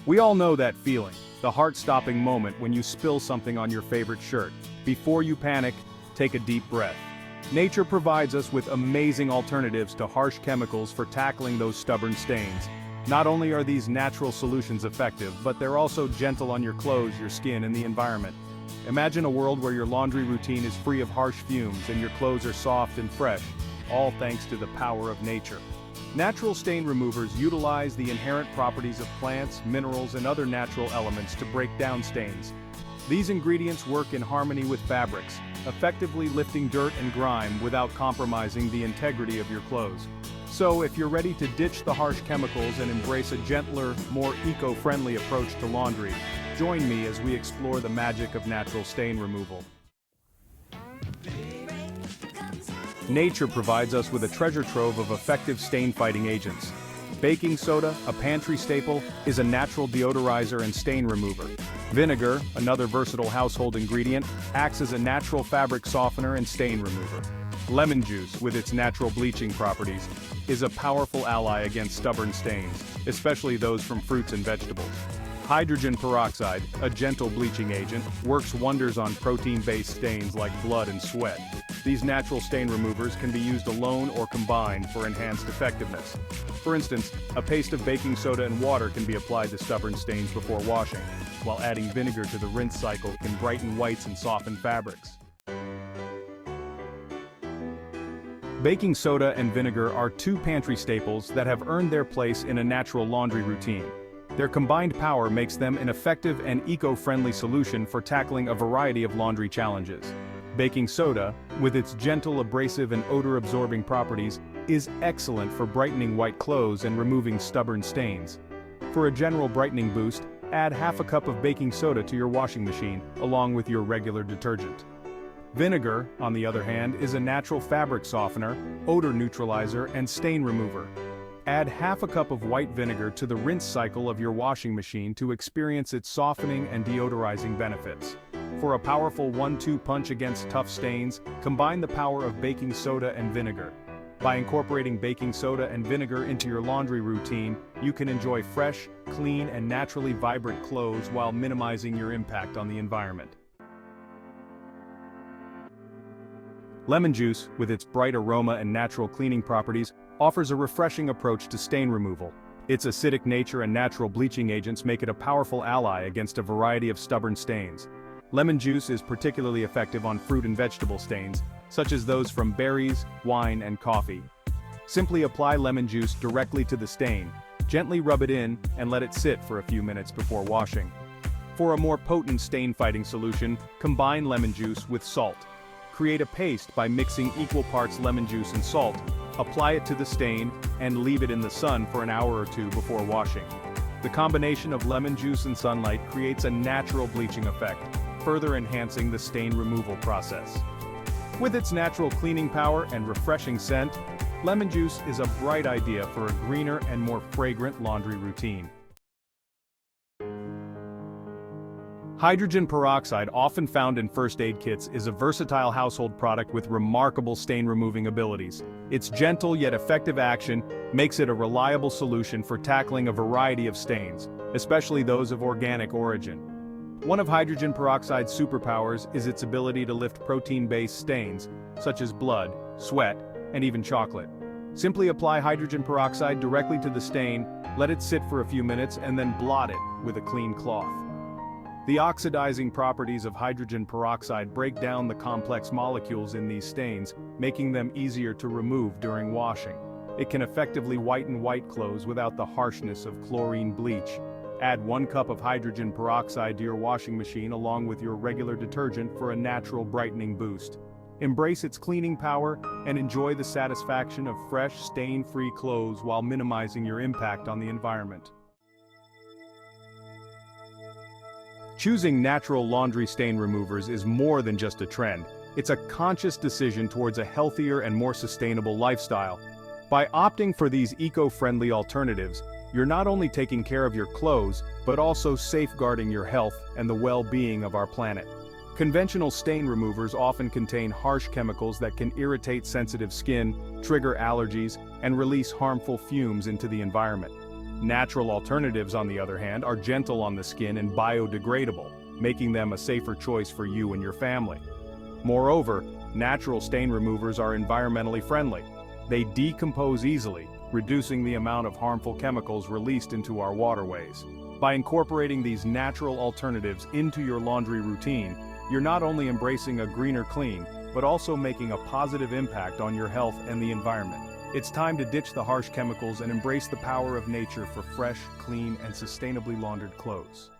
We all know that feeling, the heart-stopping moment when you spill something on your favorite shirt. Before you panic, take a deep breath. Nature provides us with amazing alternatives to harsh chemicals for tackling those stubborn stains. Not only are these natural solutions effective, but they're also gentle on your clothes, your skin, and the environment. Imagine a world where your laundry routine is free of harsh fumes and your clothes are soft and fresh, all thanks to the power of nature. Natural stain removers utilize the inherent properties of plants, minerals, and other natural elements to break down stains. These ingredients work in harmony with fabrics, effectively lifting dirt and grime without compromising the integrity of your clothes. So, if you're ready to ditch the harsh chemicals and embrace a gentler, more eco-friendly approach to laundry, join me as we explore the magic of natural stain removal. Nature provides us with a treasure trove of effective stain-fighting agents. Baking soda, a pantry staple, is a natural deodorizer and stain remover. Vinegar, another versatile household ingredient, acts as a natural fabric softener and stain remover. Lemon juice, with its natural bleaching properties, is a powerful ally against stubborn stains, especially those from fruits and vegetables. Hydrogen peroxide, a gentle bleaching agent, works wonders on protein-based stains like blood and sweat. These natural stain removers can be used alone or combined for enhanced effectiveness. For instance, a paste of baking soda and water can be applied to stubborn stains before washing, while adding vinegar to the rinse cycle can brighten whites and soften fabrics. Baking soda and vinegar are two pantry staples that have earned their place in a natural laundry routine. Their combined power makes them an effective and eco-friendly solution for tackling a variety of laundry challenges. Baking soda, with its gentle abrasive and odor-absorbing properties, is excellent for brightening white clothes and removing stubborn stains. For a general brightening boost, add half a cup of baking soda to your washing machine, along with your regular detergent. Vinegar, on the other hand, is a natural fabric softener, odor neutralizer, and stain remover. Add half a cup of white vinegar to the rinse cycle of your washing machine to experience its softening and deodorizing benefits. For a powerful 1-2 punch against tough stains, combine the power of baking soda and vinegar. By incorporating baking soda and vinegar into your laundry routine, you can enjoy fresh, clean, and naturally vibrant clothes while minimizing your impact on the environment. Lemon juice, with its bright aroma and natural cleaning properties, offers a refreshing approach to stain removal. Its acidic nature and natural bleaching agents make it a powerful ally against a variety of stubborn stains. Lemon juice is particularly effective on fruit and vegetable stains, such as those from berries, wine, and coffee. Simply apply lemon juice directly to the stain, gently rub it in, and let it sit for a few minutes before washing. For a more potent stain-fighting solution, combine lemon juice with salt. Create a paste by mixing equal parts lemon juice and salt, apply it to the stain, and leave it in the sun for an hour or two before washing. The combination of lemon juice and sunlight creates a natural bleaching effect, further enhancing the stain removal process. With its natural cleaning power and refreshing scent, lemon juice is a bright idea for a greener and more fragrant laundry routine. Hydrogen peroxide, often found in first aid kits, is a versatile household product with remarkable stain-removing abilities. Its gentle yet effective action makes it a reliable solution for tackling a variety of stains, especially those of organic origin. One of hydrogen peroxide's superpowers is its ability to lift protein-based stains, such as blood, sweat, and even chocolate. Simply apply hydrogen peroxide directly to the stain, let it sit for a few minutes, and then blot it with a clean cloth. The oxidizing properties of hydrogen peroxide break down the complex molecules in these stains, making them easier to remove during washing. It can effectively whiten white clothes without the harshness of chlorine bleach. Add 1 cup of hydrogen peroxide to your washing machine along with your regular detergent for a natural brightening boost. Embrace its cleaning power and enjoy the satisfaction of fresh, stain-free clothes while minimizing your impact on the environment. Choosing natural laundry stain removers is more than just a trend. It's a conscious decision towards a healthier and more sustainable lifestyle. By opting for these eco-friendly alternatives, you're not only taking care of your clothes, but also safeguarding your health and the well-being of our planet. Conventional stain removers often contain harsh chemicals that can irritate sensitive skin, trigger allergies, and release harmful fumes into the environment. Natural alternatives, on the other hand, are gentle on the skin and biodegradable, making them a safer choice for you and your family. Moreover, natural stain removers are environmentally friendly. They decompose easily, reducing the amount of harmful chemicals released into our waterways. By incorporating these natural alternatives into your laundry routine, you're not only embracing a greener clean, but also making a positive impact on your health and the environment. It's time to ditch the harsh chemicals and embrace the power of nature for fresh, clean, and sustainably laundered clothes.